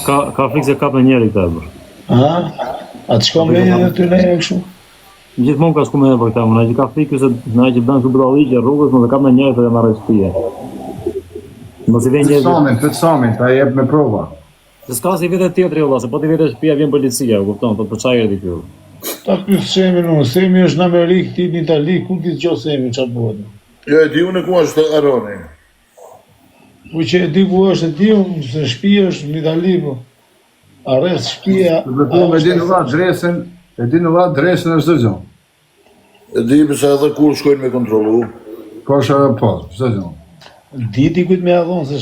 Ka frikë se kap në njeri këta e bërë. A të shko me një të lejë kështu? Gjithmonë ka shku me për këta, mëna që ka frikë se në që bënë këtë bëdalliqe rrugës, më dhe kap në njeri të dhe marrë shtëpije. Të samin, ta jep me prova. Se s'ka si vete tjetëri, se po t'i vete shtëpia vjen policia, kupton, po për qaj e t'i kjo. Ta pyth Semi në, Semi është në Amerikë, ti në Itali, ku ti të gjo Semi që bëhet? Jo, e di unë ku është Aroni. Po që e di ku është, e di unë, se shtëpia është në Itali, po. Arrest shtëpia... E di në vatë dresën është zë gjonë. E di përsa edhe kur shkojnë me kontrolu. Po është po, zë gjonë. Diti kujtë me adhonë se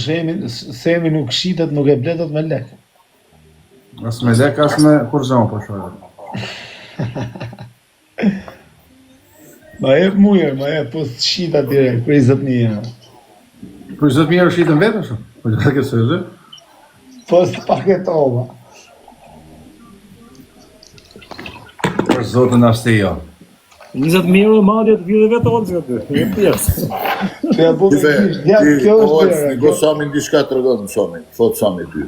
Semi nuk shitet, nuk e bletot me lekë. As me lekë, as me kurzon, po shërë. Ma jep mujër, ma jep po të shita direkt, për 20.000. Për 20.000 është shitën vetë, shumë? Po që të këtë së po të paketova. Për zotën ashtë jo. 20.000 madje të vjede vetë olë që të një pjesë. Kjo është një Samin diçka të rëgonë në Samin, thotë Sami ty.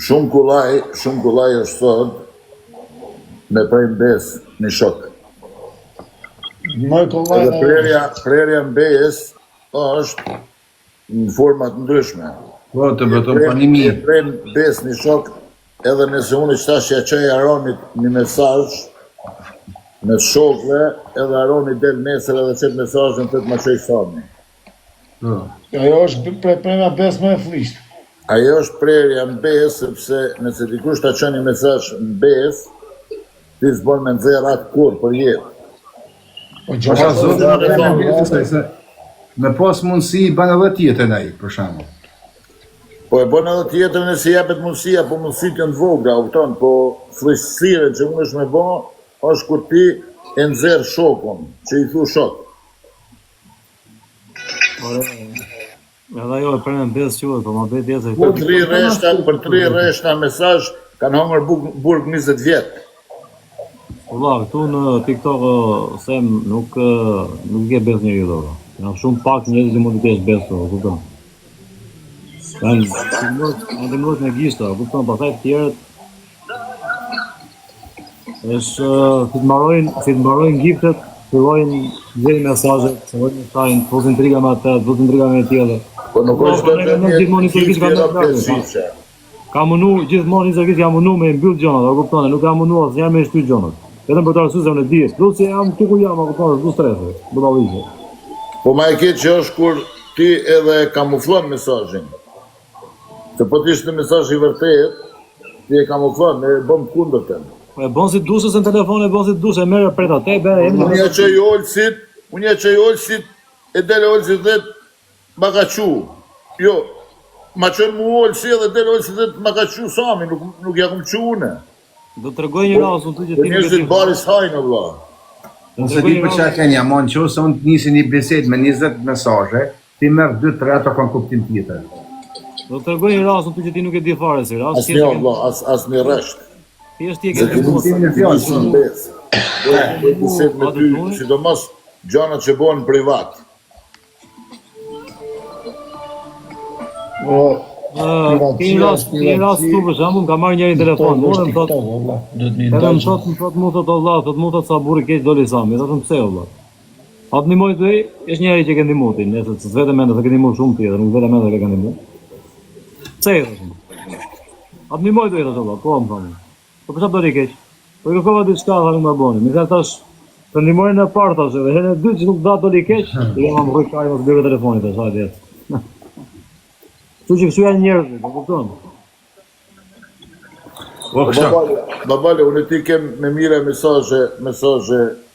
Shumë kulaj është thotë me prejnë besë një shokë. Edhe prerja në besë është në format ndryshme. Po, të beton pa një mirë. Prejnë besë një shokë, edhe nëse unë që ta që qaj Aronit një mesazh me shokëve, edhe Aroni del nesër edhe qëtë mesazhën të të ma qëj Sami. Ajo është prerja besë me e flishtë. Ajo është prerja në besë, sepse nëse dikush ta qënë një mesazh në besë, ti s'bon me nëzirë atë kur për jetë. Pasha zotë me pas mundësi i banë edhe tjetën ai, për shamë. Po e bon edhe tjetër nëse jepet mundësia, po mundësit janë të vogla, po flishësire që unë është me bo, është kur ti e nëzirë shokun, që i thu shok. Edhe ajo e prejnë në besë qëve, po ma beti e se... Për 3 reshta mesazh kanë hongër burg 20 vjetë. Ola, këtu në TikTok sem nuk ke besë njëri do. Janë shumë pak njëri që mund të kesh besë do, kupton. Janë të mërët me gishta, kupton, pasaj të tjerët është si të mbarojnë giftet, fillojnë gjeri mesazhet, fillojnë shajnë, të fusin triga me atë, të fusin triga me tjetër. Po nuk është të një ka mënu, gjithmonë një zërkis ka mënu me mbyll gjonat, o kuptone, nuk ka mënu asë njerë me shty gjonat. Vetëm për të arsu se unë e dijet, plus që jam të ku jam, o kuptone, s'du strese, budallishe. Po ma e ketë që është kur ti edhe kamuflon mesazhin. Se po t'ishtë në mesazh i vërtet, ti e kamuflon, e bëm kundër të. Po e bon si dusës në telefon, e bon si dusë, e merë preta te, bere, e Unë ja që i olësit, e dele olësit dhe ma ka qu. Jo, ma qënë mu olësi edhe dele olësit dhe ma ka qu Sami, nuk ja kum qu une. Do të regoj një rasë, unë të që ti njështë të baris hajnë, vla. Nëse di për që ke një amon që ose unë të njësi një biset me 20 mesazhe, ti merë 2-3 ato kanë kuptim tjetër. Do të regoj një rasë, unë të që ti nuk e di fare si rasë. As një, vla, as një reshtë. Ti e ke të mosë. Biset me ty, sidomos gjanat që bojnë privat. Një rast tu për shembull, ka marrë njëri telefon, edhe më thot mu thot o vlla, thot mu thot sa burri keq doli Sami, thotëm pse o vlla. Atë ndihmoj ty, është njëri që ke ndihmuar ti, nëse s'vetë mend se ke ndihmuar shumë tjetër, nuk vetë mend se ke ndihmuar. Pse e thosh? Atë ndihmoj ty thot o vlla, po më thoni. Po pse do rikesh? Po i kërkova diçka tani më bëni. Më thash të ndihmoj në parë tash, edhe herën e dytë që nuk dha do rikesh, i jam rrugë kaj mos bëre telefonit tash, hajde. Kështu që kështu janë njerëzit, po kupton? Babale, unë ti kem me mire mesazhe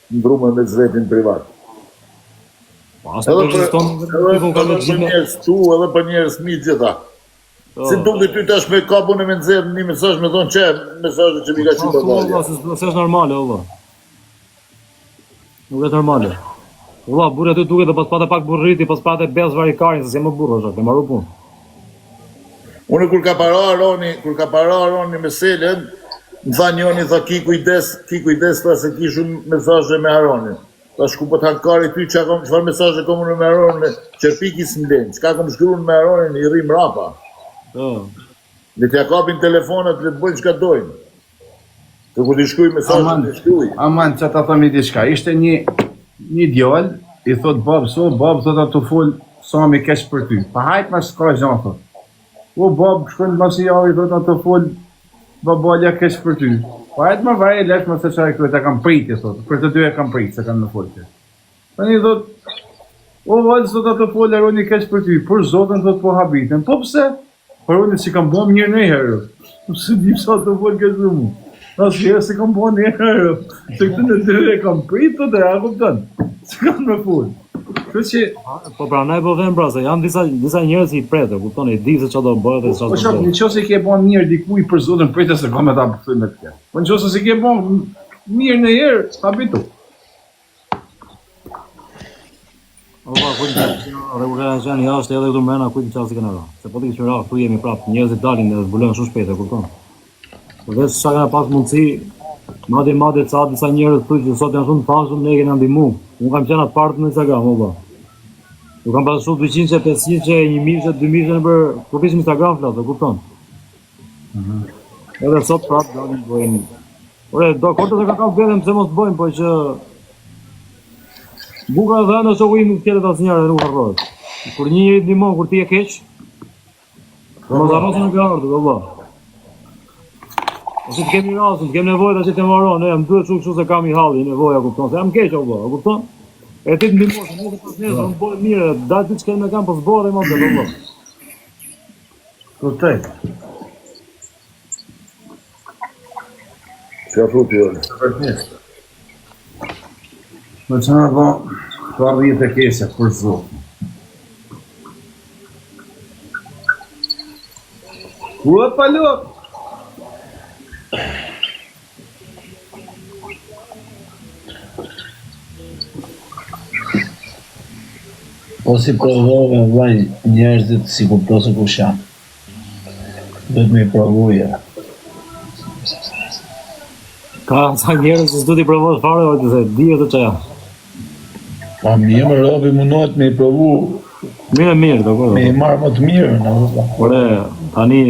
ndrume me zvetin privat. Edhe për njerës tu, edhe për njerës mi gjitha. Si duke ty tash me kapun e me nëzirë një mesazh me thonë që mesazhe që mi ka që babale. Se është normale, Allah. Nuk është normale. Allah, burë aty duke dhe pas pate pak burriti, pas pate bez varikarin, se si më burë është, ke marru punë. Unë kur ka para Aroni me Selen, më tha njoni, tha ki kujdes, tha se ki shumë mesazhe me Aronin. tash ku po të hankari ty çfarë mesazhe kom unë me Aronin që piki s'mlen, çka kom shkruar me Aronin i rrim rapa. Le t'ja kapin telefonat, le të bëjnë çka dojnë. Të kur t'i shkruaj mesazhin, t'i shkruaj. Aman, që ta thëmi diçka, ishte një djallë, i thot bab, bab thot atë fol, sa mi keq për ty. Pa hajt ma s'ka gjan, thot. O bab, shkon masi javë, i thot atë fol, babalja keq për ty. Pa hajt ma vaj e lesh ma se qaj kërët e kam priti, thot. Për të dy e kam prit, se kam në folë. Pa një thot, o valë, thot atë fol, Aroni keq për ty. Për zotën, thot po habitën. Po pse? Për unë si kam bo mirë në herë. Se di sa të fol keq për mu. Asë herë se kam bo në herë. Se këtë në dy e kam prit, thot e a kuptan. Se kam në fol. Po pra, ne po them pra, se janë disa njerëz i pretë, kupton, i di se çfarë do bëhet dhe çfarë do bëhet. Po në qoftë se ke bën mirë dikuj për zotën pritet se kam ta bëj me këtë. Po në qoftë se ke bën mirë në herë, habitu. Ova, kujtë revolucioni jashtë edhe këtu mbrana kujtë çfarë kanë dhënë. Se po ti qira këtu jemi prapë, njerëzit dalin dhe zbulojnë shumë shpejt, e kupton. Po vetë sa kanë pas mundësi, madje ca disa njerëz thonë që sot janë shumë të pashëm, ne kemi ndihmu. Unë kam qenë atë partë në Instagram, ova. Nuk kam pasur 200, 500, 1000, 2000 për profesion Instagram flas, e kupton. Edhe sot prapë dalin bëjnë. Ore, do konto se ka vetëm pse mos bëjnë, po që buka dhe në shoku im nuk tjetët asnjëherë nuk harrohet. Kur një njeri ndihmon kur ti je keq, mos harrosh në gardë, valla. Ose të kemi rastin, të kemi nevojë tash të marron, jam duhet kështu se kam i halli, nevoja kupton, se jam keq valla, kupton? E ti të ndihmosh, nëse pas nesër nuk bëhet mirë, dal ti çka më kam pas borë më të valla. Kuptoj. Çfarë thotë? Vërtet. Po çfarë bën? Ka rritë të keqe për zotin. Ua palo. Po si provove vaj njerëzit si kuptose kush janë. Duhet me i provuja. Ka sa njerëz që s'du t'i provosh fare, ojtë se dihet të çaja. Pa mirë më robi mundohet me i provu. Mirë, dakor. Me i marrë më të mirë, në vëlla. Ore, tani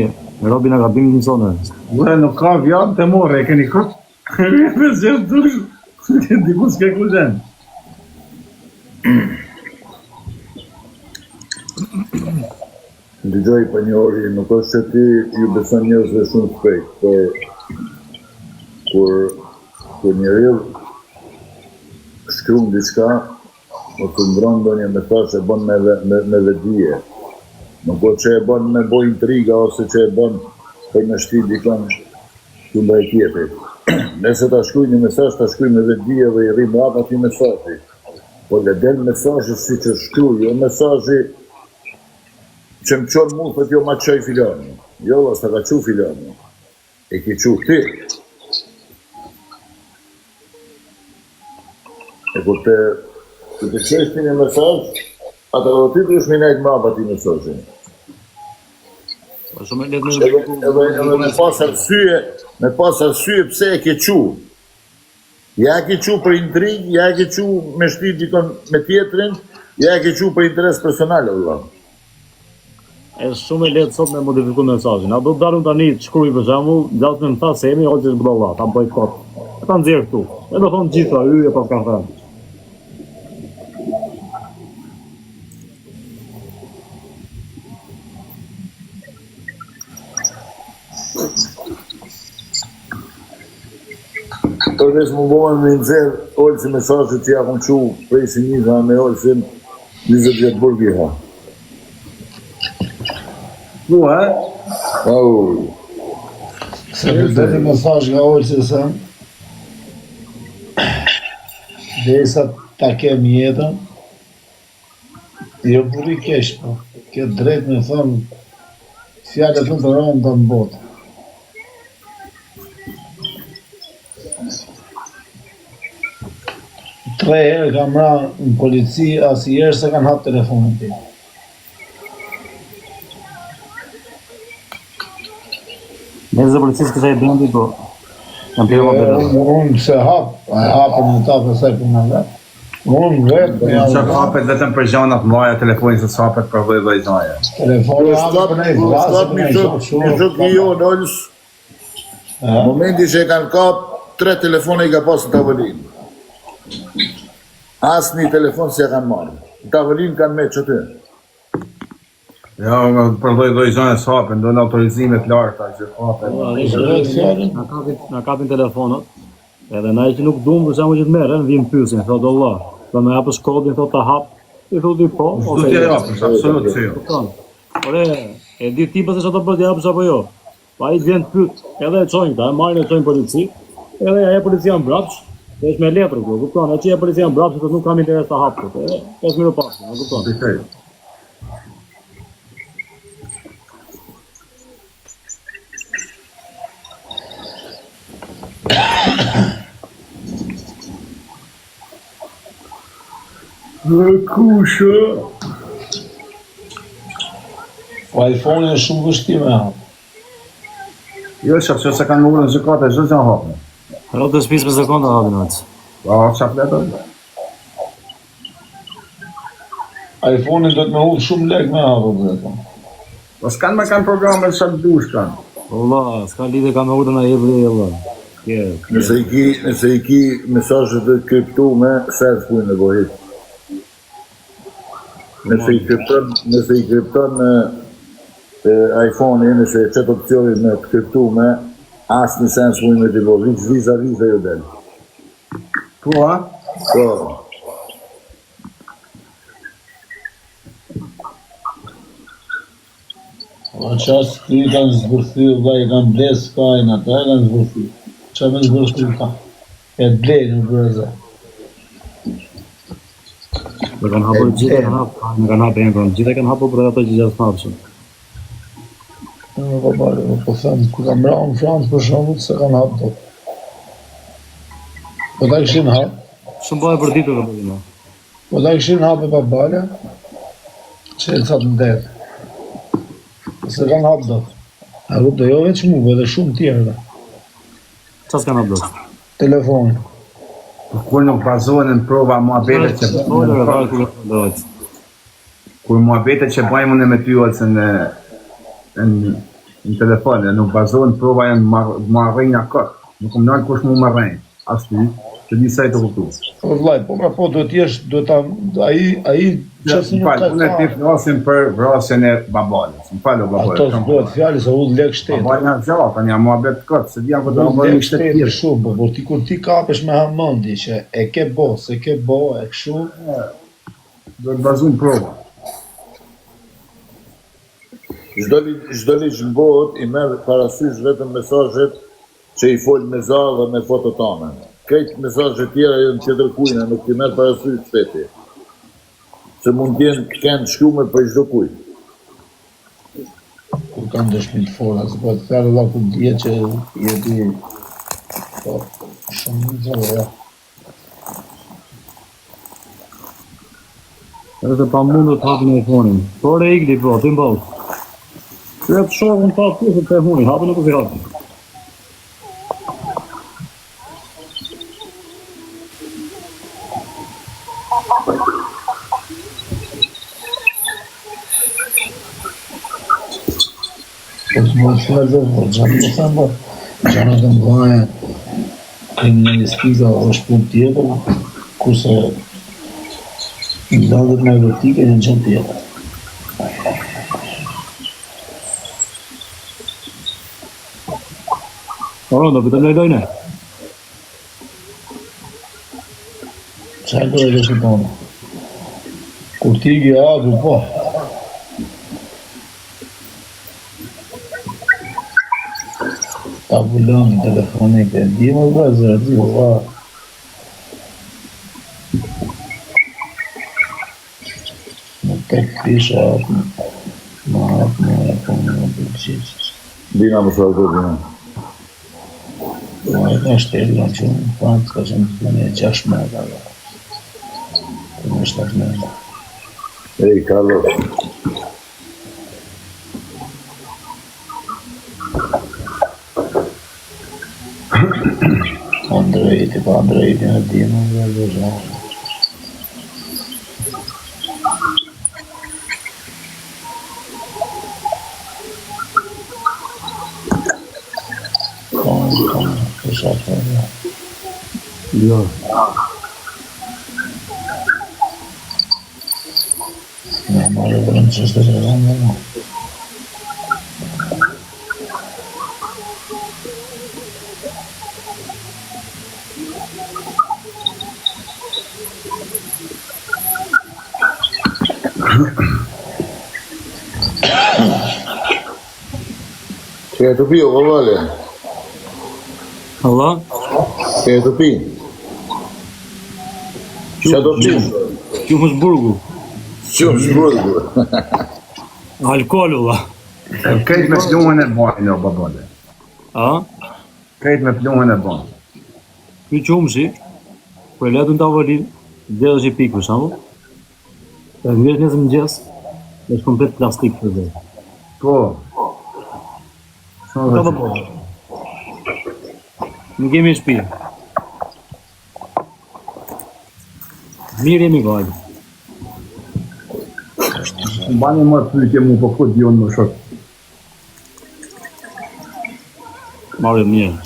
robi na gabim në sonë. Ua nuk ka vjan të morë, e keni kot. Me zë dush. Diku s'ke kuzen. Dëgjoj për një ori, nuk është që ti ju beson njerëzve shumë shpejt, por kur njeriu shkruan diçka, ose ndron ndonjë mesazh e bën me vetdije. Nuk është që e bën me boj intriga ose që e bën për në shtit dikon ku ndaj tjetrit. Nëse ta shkruaj një mesazh, ta shkruaj me vetdije dhe i rrim rrap atij mesazhi. Po le del mesazhi siç është shkruaj, jo mesazhi që më qonë mu, thët jo ma qoj filoni. Jo, s'ta ka qu filoni. E ki qu ti. E kur të qeshti një mesazh, atër do ti të është minajt mrapa ti mesazhin. Edhe me pas arsye pse e ke qu. Ja ke qu për intrig, ja ke qu me shtit dikon me tjetrin, ja ke qu për interes personale, vëllam. Është shumë e lehtë sot me modifiku mesazhin. A do të dalun tani të shkruaj për shembull, gjatë më tha se jemi ose zbrolla, ta bëj kot. E ta nxjerr këtu. E do thonë gjitha hyje pa kanë thënë. Përveç më bëhen me nxjerr olsi mesazhet që ja kom qu prej Siniza me olsin 20 vjet burgiha. Ua, Se vetë mesazh nga olsi se derisa ta kem jetën, jo buri keq, po ke drejt me thënë fjalët më të rënda në botë. Tre herë kam ra në polici, asnjëherë se kanë hap telefonin tim. Nëse policisë kësaj blendi, po... Kam pirë më përre. Unë se hap, e hapën në ta përsaj për në vetë. Unë vetë me Që hapet vetëm për gjanat mlaja telefoni se s'hapet për vëllë gjaja. telefoni hapë për nejtë vlasë për nejtë Një shok i jo në ollës, momenti që e kanë kap, 3 telefone i ka pas në tavolinë. Asë një telefon se e kanë marrë. Në tavolinë kanë me që ty. Ja, për vëllë gjaja s'hapet, do në autorizimet larta që hapet. Na kapin telefonat. Edhe na që nuk duam për shkakun që të merren, vim pyesin, thotë Allah. Do më hapësh kodin, thotë ta hap. I thotë po, Du t'ja japësh, absolut se jo. Ore, e di ti pse çfarë do të japësh apo jo. Pa ai vjen pyet, edhe e çojnë ta, marrin e çojnë polici. Edhe ajo policia mbrapsh, është me letër këtu, kupton? Aty e policia mbrapsh, thotë nuk kam interes ta hap këtë. 5 minuta pas, kupton? Dikej. Kusha. iPhone është shumë vështirë me hapë. Jo, që se kanë urën gjykate, çdo gjë hapën. Edhe të spisë me sekonda hapin atë. Pa, çfarë fletën? iPhone-in do të me hudhë shumë lek me hapë, dhe. Po s'kan me kanë programe që të dush kanë. Allah, s'ka lidhje ka me udhën a jebë dhe Allah. Nëse i ki mesazhet të kriptume, se të punë në gojit. Nëse i kripton iPhone-i, nëse e qëtë opcionit me të kriptume, asë një sens mujnë me t'i bo, viza ju del. Po, ha? Po, O qasë të i kanë zbërthy, vla i kanë blesë kajnë, ata e kanë zbërthy. Qa me zbërthy ka? E blejnë në brëza. Do kanë hapur gjithë kanë hapur, nuk kanë hapur një gjithë kanë hapur për ato që gjatë hapshëm. Në babale, po them, ku kam ra në Francë për shumë, se kanë hapë do. Po ta këshin hapë, Shumë bëhe për ditë të bëjnë. po ta këshin hapë e babale, që e catë në detë. Se kanë hapë do. A rrë do jo veç mu, edhe shumë tjerë. Qa s'kanë hapur? Telefonin. Kur nuk bazohen në prova muhabetet që kur muhabetet që bëjmë unë me ty ose në telefon, nuk bazohen prova janë marrënja kërë. Nuk më nalë kush mu marrënjë. As ty, që di sa i të kuptu. Po vllaj, po do t'jesh, do ta, ai qësë nuk ka Unë e ti flasim për vrasjen e babalës. Më falo babalës. Ato s'bëhet fjali se udh lek shtetë. Babalë nga gjatë, tani jam muhabet këtë, se di jam këtë Udh babalë lek shtetë shumë, por ti kur ti kapesh me hamëndi që e ke bo, se ke bo, e kështu, do të bazojmë prova. çdo ligj në botë i merr parasysh vetëm mesazhet që i fol me zallë dhe me foto tona. Këtë mesazhet tjera janë tjetër kujna, nuk i merr parasysh shteti. Se mund t'jenë të kenë shkrume për çdo kujt. kur kanë dëshmi të forta, se po të thërë Allah ku dje që jeti, po, shumë në zërë, ja. Edhe pa mundur të hapin e iPhone-in. Por e ikli po, ti mbos. Që e të shohë në pa kusë të iPhone-in, hapin nuk i hapin. Po të më të fjallë, po gjanë të thëmë, po gjanë të mbëhe kriminalistika është pun tjetër, kurse ndalët me vertike në gjën tjetër. Oro, do pëtëm lojne. Qa kërë e kështë tonë? Kur ti gje agru, po. Ta bullon në telefonik e di më vëzër, di më va. Në tek pisha atë, më atë, më përqisë. Dina më sa të dina. Ma e ka shtetë në që në fantë, ka që në të në 6 metra. Të në 7 metra. Ej, Carlos. Andrejti, pa Andrejti në di më vëzër. Jo. Që e të pi, o vale? Allah? Që e të pi? Që e të pi? Qumëshburgu. Qumëshburgu. Alkohol, valla. Krejt me pluhën e bajnë, o babale. A? Krejt me pluhën e bajnë. Ky qumëshi, për letën të avalin, dhe është i pikë, për shambull. Të ngjesh nesër mëngjes, është komplet plastik për dhe. Po. Ka të po. Nuk kemi shtëpi. Mirë jemi vajtë. Bani më pyetje mu, po ku dion më shok. Marrë mirë.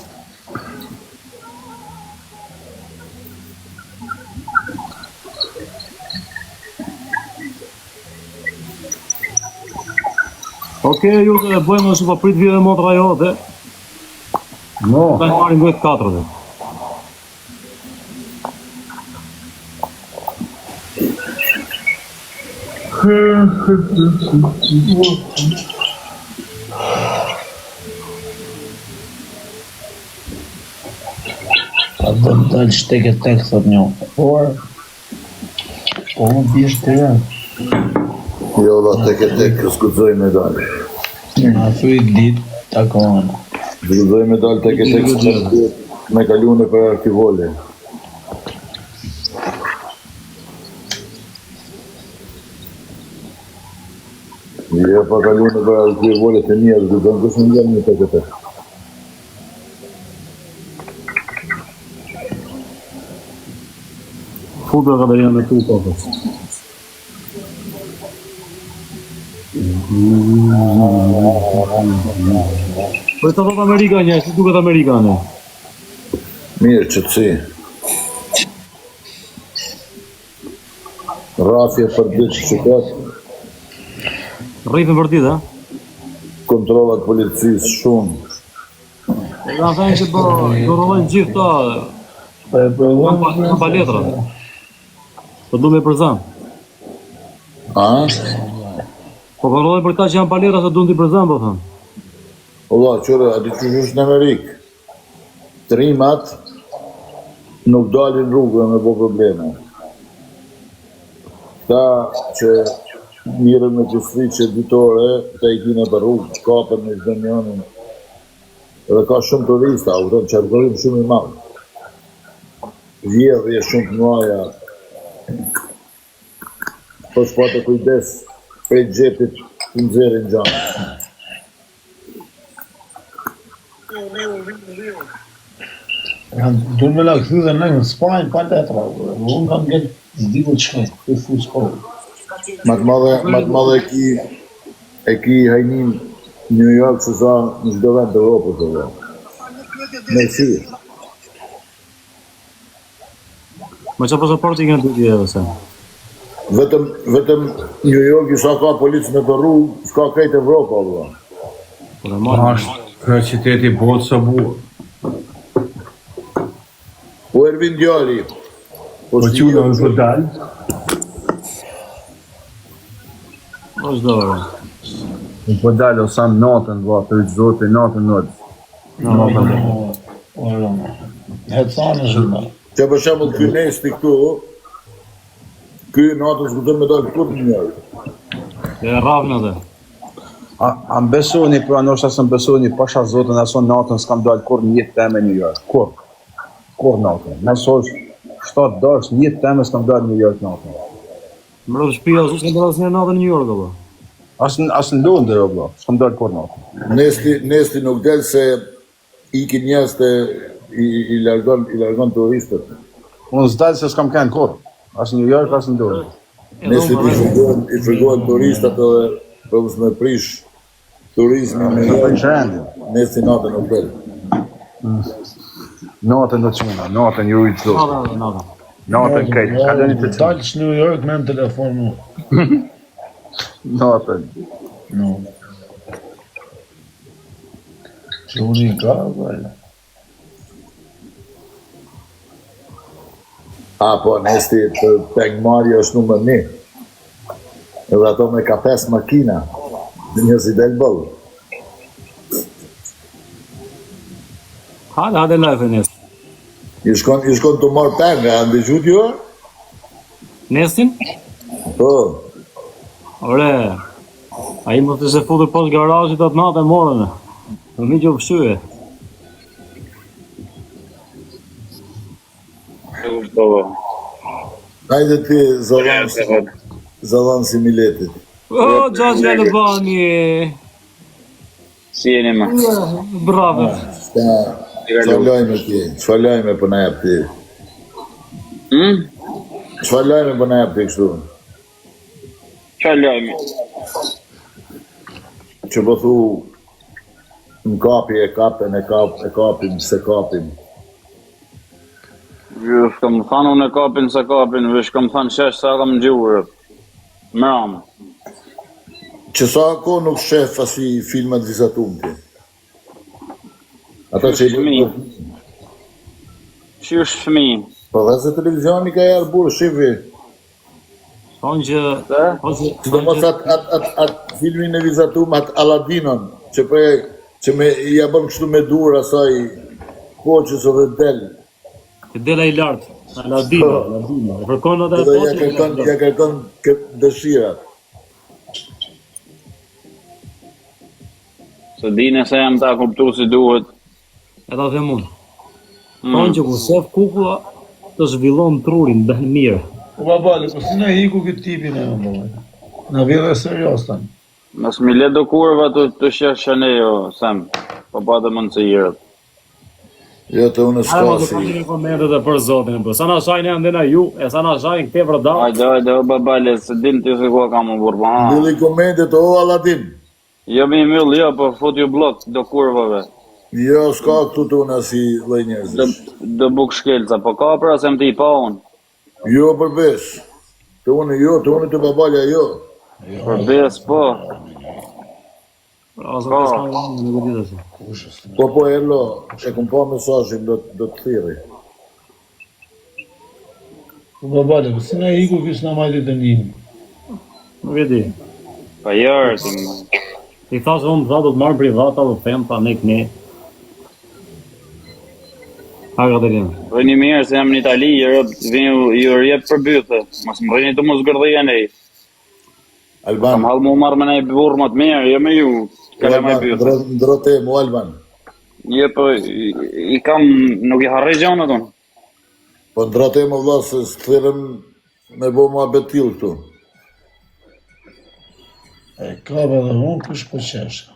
Oke, ju të bëjmë nëse pa prit vjeve motra jote, No. ta në marim bëjt 4 dhe. A do të dalë shteke tek, thot një. Por, po më bjesht të rënë. Jo, da tek, skudzoj medalë. Në thuj dit, takon. Skudzoj medalë tek, me kalune për arkivole. Je pa kalune për arkivole të njerë, skudzoj kësë në gjemë një tek. Futbol ka dërjën me tu kokës. Për të thot Amerikane, si duket Amerikane? Mirë, qëtësi. Rafje për ditë qytet, Rrifën për ditë, kontrollat policisë shumë. e kanë thënë që do rrëllojnë gjithë ta në paletra. Po du me përzan. A? Po kontrollojnë për ta që janë paletra se du në t'i përzan, po thënë. Allah, qëre, ati që është në Amerikë, trimat nuk dalin rrugën me bo probleme. Ta që mirën me qësri që ditore, ta i kine për rrugë, kapën në Zdenjonin, dhe ka shumë turista, u të në qartërim shumë i madhë. Vjedhje shumë të nuaja, po shpate kujdes, prej gjepit të nëzerin gjanë. Du me la këthy dhe në Spanjë pa letra. Unë kam gëtë zdiku të shkaj, të fu shkollë. Ma të madhe e ki hajnim New York se sa në çdo vend të Evropës të dhe. Me si. Ma që pasaporti kanë të tjeve se? Vetëm New York i sa ka policë në të rrugë, s'ka krejt Evropa, dhe. Por e marrë. Është qyteti botë së burë. Po Ervin djali. Po quna në për dalë. O shdo vërë. Në për dalë o samë natën, va, për zote, natën. Hecane shumë. Që për shemull ky nesti këtu, ky natën s'kutën me dalë kur një njërë. E ravnë atë. A më besoni, pra nështë asë më besoni, pasha zotën aso natën s'kam dalë kur një jetë teme New York. Kur natën. Nësosh 7 dash, një jetë teme s'kam dalë New York natën. Më rrëdhë shpia, s'u s'kam dalë asë një natë në New York, apo? Asë në Londër, o bla, s'kam dalë kur natën. Nesti nuk del se iki njerëz të i largon turistët. Unë s'dalë se s'kam kënë kur. Asë New York, asë në Londër. Nesti i frikojnë turistat edhe për mësë me prish turizmi në New York. Nesti natën nuk del. Natën do të quna, natën ju i të zotë. Natën kejtë, ka dhe një të quna. Dalë që New York me në telefon mu. Natën. No. Që unë i ka, vajle. Po, nesti për pengmarja është numër 1. Edhe ato me ka 5 makina. Një si del bëllë. Hade live Nesti. I shkon të marrë penga, a ndëgjut ju? Nestin? Po. Ore, a i më të se futur pas garajit atë natë e morën. Në mi që pëshyë. Hajde ti, Zolan si Miletit. O, Gjaxhi Albani. Si jeni ma? Bravo. Çfarë lajme po na jap ti? Çfarë lajme po na jap ti kështu? Çfarë lajme? Që po thu në kapi e kapim, se kapim. Ju shkëm thanë unë e kapin se kapin, vë shkëm thanë shesh sa kam gjurë. Mëram. Që sa ko nuk shef asi filmat vizatum ti? Ata që i Fëmi. Që është fëmi? Po dhe se televizioni ka jarë burë, shifi. Thonë që... Që do mos atë filmin e vizatum, atë Aladinon, që me ja bëm kështu me dur asaj poqës o dhe del. Që dela i lartë, Aladino. E përkon atë e poqës. Ja kërkon këtë dëshirat. Se dine se jam ta kuptu si duhet. E ta them unë. Thonë që ku sef kukua të zhvillon trurin, bëhen mirë. Po babale, po si na hiku këtë tipin e më babale. Na vjedhe serios tanë. Nësë mi le do kurva të shesh shane jo, sem. Po pa të mundë se jirët. Jo të unë Ajmo të s'ka përgjë komentet e për zotin, për sa na shajnë e ndena ju, e sa na shajnë këte për da. Ajde, o babale, se din të se kua kam më burba. Mbylli komentet, o Aladin. Jo mi myll, jo, po fut ju blok do kurvave. Jo, s'ka këtu të unë asi lej njerëzish. Do buk shkelca, po ka pra se më ti pa unë. Jo përbesh. Të unë të babalja jo. Për bes, po. Pra, ose të s'ka në nuk ditë se. Po, Erlo, e kum pa mesazhin do të thirri. Po babale, po si na hiku kështë na majtë të njëmë. Nuk e di. Pa jërë, ti më. I thasë unë do të marrë privata do të them pa ne këne. Ha Katerina. Rëni mirë se jam në Itali, ju rjep për bythë. Mas më rëni të mos gërdhija nej. Kam Alban, halë mu marrë me nej burë më të mirë, jo me ju. Kale me bythë. ndrote mu Alban. Jo, po, i kam, nuk i harrej gjonë atë unë. Po ndrote mu vla se s'thirëm me bo mua betil këtu. E kaba dhe unë kush po qeshka.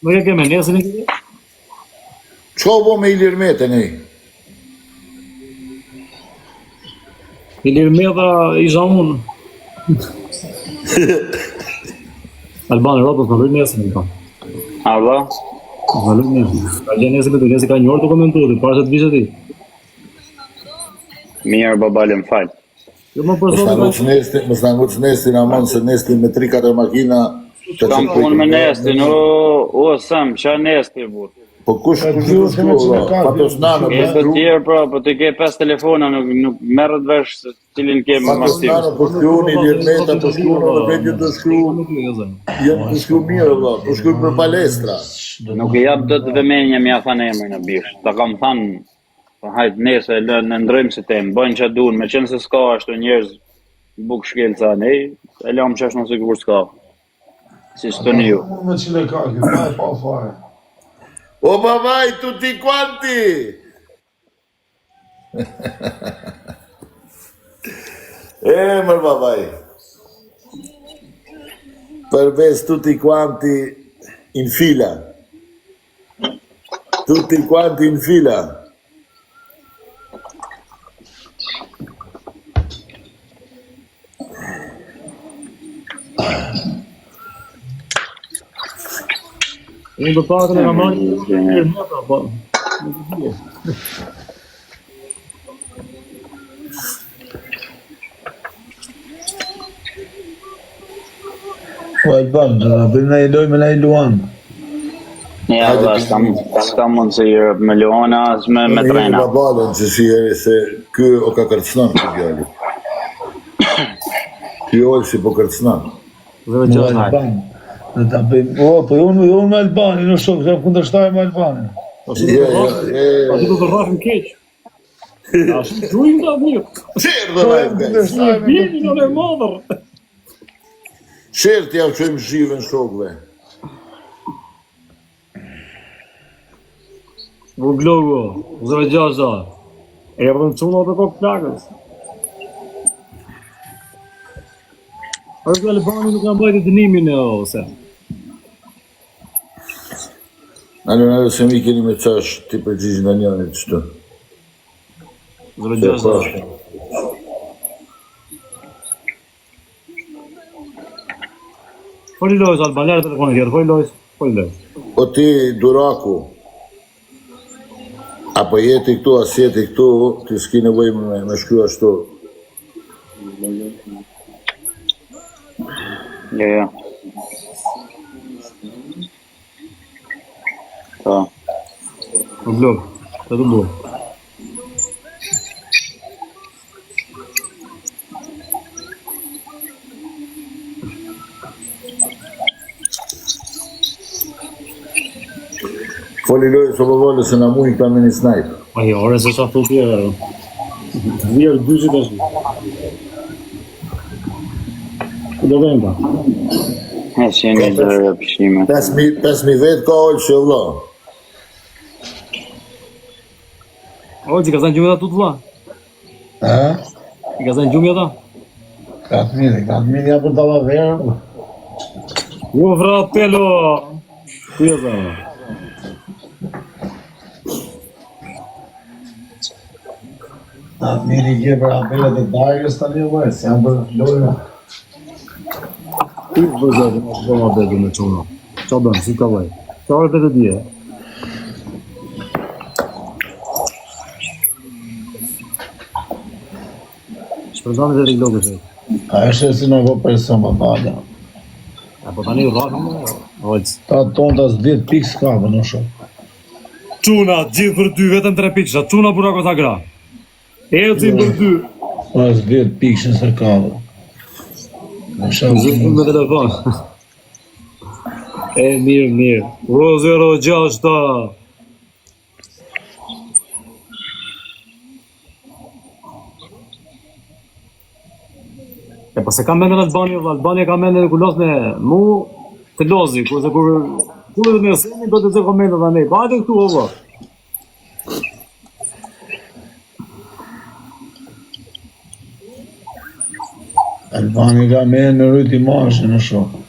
Nuk e keme nesën e këtë? Qo bo me Ilir Mete nej? Ilir Meta isha unë. Albani Robës më lujtë nesën e kam. A, vla? Më lujtë nesën. Ka gjenë nesën e të nesën ka njërë të komentu, të parë se të vishë ti. Mirë, babale, më falë. Jo më përzonë Më s'nanguc nestin amon se nestin me 3-4 makina. Kam punë me nestin, o, Sam, qa nesti, burë? Po kush është kjo? Patos nano, E të tjerë, pra, po të ke 5 telefona, nuk merët vesh se cilin kemë më Patos aktiv. nano, po shkru një Ilir Meta, po shkru në vetë të shkru. Jënë të shkru mirë, vla, po shkru për palestra. Nuk i jap do të vëmenja mja thanë emrin në bish. Ta kam thanë, po hajtë nese, në ndrojmë si temë, bëjnë që dunë, me qenë se s'ka ashtu njerëz buk shkelca, ne, e lam që është në sigur s'ka. Si së të një. Unë me qile kaki, ma e pa fare. O babai, tutti quanti! Mër babai. Përves tutti quanti in fila. Tutti quanti in fila. Unë të pakën e kam marrë njëta, po. Nuk e di. Po Alban, do ta bëjmë një lojë me na Luan. Ja, valla, s'ka mundësi me Luana, as me trena. Babalën që si se ky o ka kërcënon këtë djali. Ky Olsi po kërcënon. Alban. Do ta bëjmë. Po unë me Albanin, në shok, jam kundërshtar me Albanin. Ashtu do të rrafim keq. Ashtu duim ta mirë. Vini në modër. Shert ja çojmë zhivën shokëve. Voglogo, 06 erdhën çuna të kokë plagës. Arë Albani nuk kanë bajtë dënimin e ose. Alë se mi keni me qash ti përgjigj nga njënit qëtë. 06 Foli lojës, Alban, lërë telefonit tjetër, foli lojës. O ti, Duraku, apo jeti këtu, as jeti këtu, ti s'ki nevoj me shkru ashtu. Ja. Ta. Po blok, të të blok. Foli lojës o përbole se na mujnë këta me një snajpë. Ma jo, ore se qa thu tjera. Vjerë dyshit është. Ku do venda? E si një dërë pëshime. 5.000 vetë ka ollë që vla. O, që ka zanë gjumë të vla? I ka zanë gjumë ta? Ka të mirë ja për dalla verë. Jo, fratello! Ku e zanë? Atë mirë i gje për apelet e dajrës të një vajtë, se janë për lojnë. Ku vëzër, në ma bedë me qona? Qa bënë, si ka vaj? Qa arë të dje? Shpërzani dhe riglogë që. A është e si në ko person më bada. Po tani rrafim me Ta tonë tas 10 pikë s'ka për në shumë. Quna, gjithë për 2, vetëm 3 pikësha. Quna pura këta gra. Ecim për 2. Pas 10 pikë në sërkavë. Në shumë Zëfën me telefon. Mirë. O 06 ta. Po se kam mendën Albani ka mendën e ku los me mu të lozi, kurse kur dhe me seni do të të komendet dhe ne. Bajte këtu ovo. Albani ka me në rrët imazhe në shumë.